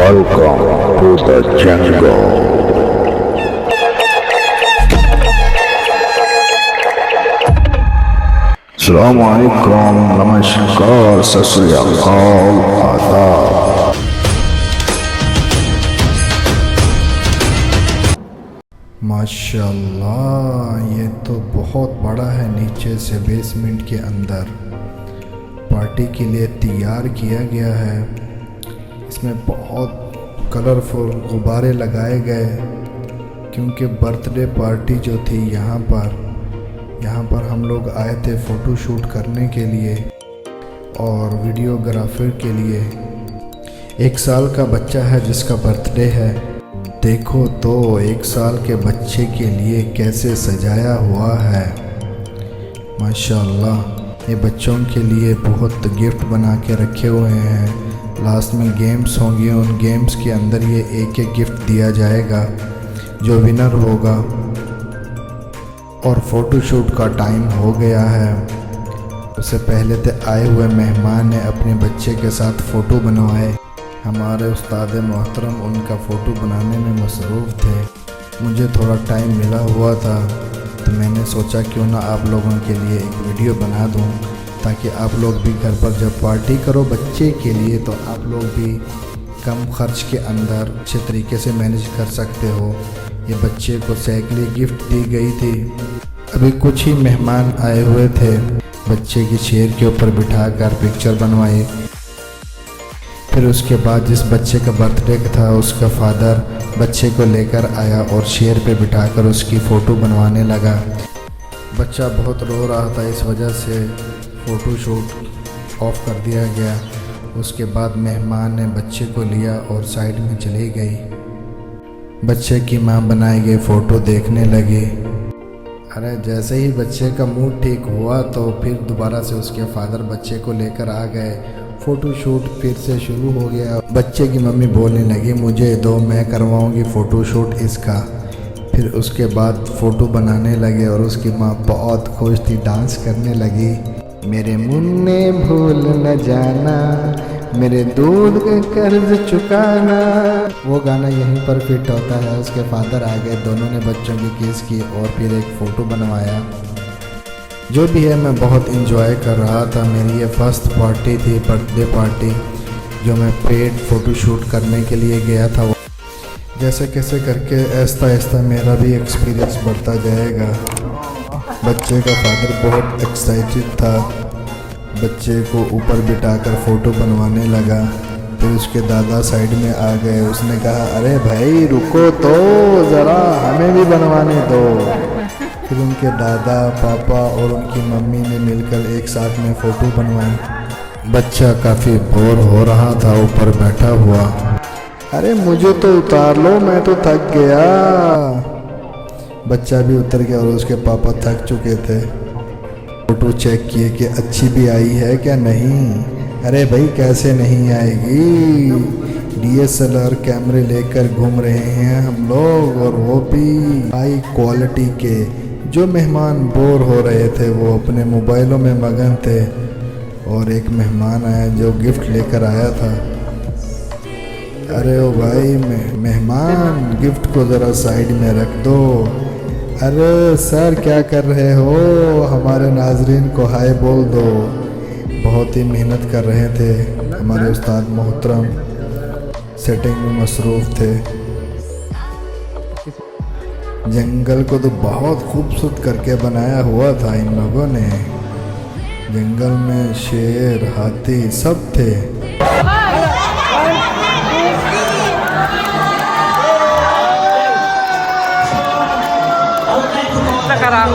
Welcome to the jungle. Assalamualaikum, namaskar, sat sri akal, आदाब। माशाल्लाह, ये तो बहुत बड़ा है। नीचे से बेसमेंट के अंदर पार्टी के लिए तैयार किया गया है। इसमें बहुत कलरफुल गुब्बारे लगाए गए क्योंकि बर्थडे पार्टी जो थी यहाँ पर हम लोग आए थे फ़ोटो शूट करने के लिए और वीडियोग्राफर के लिए। 1 साल का बच्चा है जिसका बर्थडे है। देखो तो 1 साल के बच्चे के लिए कैसे सजाया हुआ है। माशाल्लाह, ये बच्चों के लिए बहुत गिफ्ट बना के रखे हुए हैं। लास्ट में गेम्स होंगे, उन गेम्स के अंदर ये एक गिफ्ट दिया जाएगा जो विनर होगा। और फ़ोटो शूट का टाइम हो गया है। उससे पहले तो आए हुए मेहमान ने अपने बच्चे के साथ फ़ोटो बनवाए। हमारे उस्ताद मोहतरम उनका फ़ोटो बनाने में मसरूफ़ थे। मुझे थोड़ा टाइम मिला हुआ था तो मैंने सोचा क्यों ना आप लोगों के लिए एक वीडियो बना दूं ताकि आप लोग भी घर पर जब पार्टी करो बच्चे के लिए तो आप लोग भी कम खर्च के अंदर अच्छे तरीके से मैनेज कर सकते हो। ये बच्चे को साइकिल गिफ्ट दी गई थी। अभी कुछ ही मेहमान आए हुए थे। बच्चे की चेयर के ऊपर बिठाकर पिक्चर बनवाई। फिर उसके बाद जिस बच्चे का बर्थडे था उसका फादर बच्चे को लेकर आया और चेयर पे बिठाकर उसकी फ़ोटो बनवाने लगा। बच्चा बहुत रो रहा था, इस वजह से फ़ोटो शूट ऑफ कर दिया गया। उसके बाद मेहमान ने बच्चे को लिया और साइड में चली गई। बच्चे की माँ बनाई गई फ़ोटो देखने लगी। अरे जैसे ही बच्चे का मूड ठीक हुआ तो फिर दोबारा से उसके फादर बच्चे को लेकर आ गए। फ़ोटो शूट फिर से शुरू हो गया। बच्चे की मम्मी बोलने लगी मुझे दो, मैं करवाऊंगी फ़ोटो शूट इसका। फिर उसके बाद फ़ोटो बनाने लगे और उसकी माँ बहुत खुश थी, डांस करने लगी। मेरे मुन्ने भूल न जाना, मेरे दूध का कर्ज चुकाना। वो गाना यहीं पर फिट होता है। उसके फादर आ गए, दोनों ने बच्चों की किस की और फिर एक फ़ोटो बनवाया। जो भी है मैं बहुत इंजॉय कर रहा था। मेरी ये फर्स्ट पार्टी थी, बर्थडे पार्टी, जो मैं पेड फ़ोटो शूट करने के लिए गया था। जैसे कैसे करके आहिस्ता आहिस्ता मेरा भी एक्सपीरियंस बढ़ता जाएगा। बच्चे का फादर बहुत एक्साइटेड था, बच्चे को ऊपर बिठाकर फ़ोटो बनवाने लगा। फिर उसके दादा साइड में आ गए। उसने कहा अरे भाई रुको तो ज़रा, हमें भी बनवाने दो। फिर उनके दादा, पापा और उनकी मम्मी ने मिलकर एक साथ में फ़ोटो बनवाई। बच्चा काफ़ी बोर हो रहा था ऊपर बैठा हुआ। अरे मुझे तो उतार लो, मैं तो थक गया। बच्चा भी उतर गया और उसके पापा थक चुके थे। फ़ोटो चेक किए कि अच्छी भी आई है क्या नहीं। अरे भाई कैसे नहीं आएगी, DSLR कैमरे लेकर घूम रहे हैं हम लोग, और वो भी हाई क्वालिटी के। जो मेहमान बोर हो रहे थे वो अपने मोबाइलों में मगन थे। और एक मेहमान आया जो गिफ्ट लेकर आया था। अरे ओ भाई मेहमान, गिफ्ट को ज़रा साइड में रख दो। अरे सर क्या कर रहे हो, हमारे नाजरीन को हाय बोल दो। बहुत ही मेहनत कर रहे थे हमारे उस्ताद मोहतरम, सेटिंग में मसरूफ़ थे। जंगल को तो बहुत खूबसूरत करके बनाया हुआ था इन लोगों ने। जंगल में शेर, हाथी सब थे। sekarang